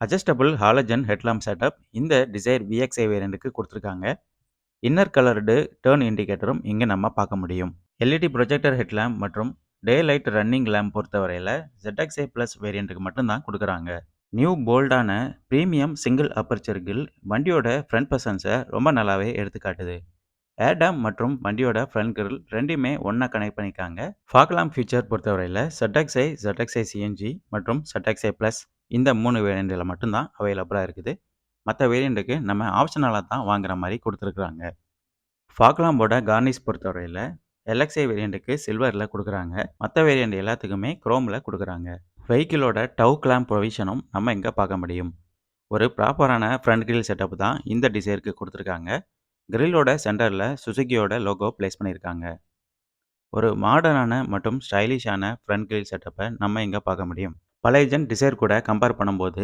Adjustable halogen headlamp setup இந்த desire VXi வேரியண்ட்டுக்கு கொடுத்துருக்காங்க. Inner coloured turn இண்டிகேட்டரும் இங்கே நம்ம பார்க்க முடியும். எல்இடி ப்ரொஜெக்டர் ஹெட்லாம்ப் மற்றும் டே லைட் ரன்னிங் லேம்ப் பொறுத்தவரையில் ZXi ப்ளஸ் வேரியண்ட்டுக்கு மட்டும்தான் கொடுக்குறாங்க. நியூ போல்டான ப்ரீமியம் சிங்கிள் அப்பர்ச்சர் கில் வண்டியோட ஃப்ரண்ட் பர்சன்ஸை ரொம்ப நல்லாவே எடுத்துக்காட்டுது. ஏர்டாம் மற்றும் வண்டியோட ஃப்ரண்ட் கிரில் ரெண்டுமே ஒன்றா கனெக்ட் பண்ணியிருக்காங்க. ஃபாக் லேம்ப் ஃபீச்சர் பொறுத்தவரையில் ZXi CNG மற்றும் ZXi ப்ளஸ் இந்த 3 வேரியண்ட்டில் மட்டும்தான் அவைலபிளாக இருக்குது. மற்ற வேரியண்ட்டுக்கு நம்ம ஆப்ஷனலாக தான் வாங்குற மாதிரி கொடுத்துருக்குறாங்க. ஃபாக் லேம்போட கார்னிஷ் பொறுத்தவரையில் LXi வேரியண்ட்டுக்கு சில்வரில் கொடுக்குறாங்க. மற்ற வேரியண்ட் எல்லாத்துக்குமே குரோமில் கொடுக்குறாங்க. வெஹிக்கிளோட டவ் கிளாம்ப் ப்ரொவிஷனும் நம்ம இங்கே பார்க்க முடியும். ஒரு ப்ராப்பரான ஃப்ரண்ட் கிரில் செட்டப் தான் இந்த டிசைருக்கு கொடுத்துருக்காங்க. கிரில்லோட சென்டரில் சுசுகியோட லோகோ பிளேஸ் பண்ணியிருக்காங்க. ஒரு மாடர்னான மற்றும் ஸ்டைலிஷான ஃப்ரண்ட் கிரில் செட்டப்பை நம்ம இங்கே பார்க்க முடியும். பழைய ஜென் டிசைர் கூட கம்பேர் பண்ணும்போது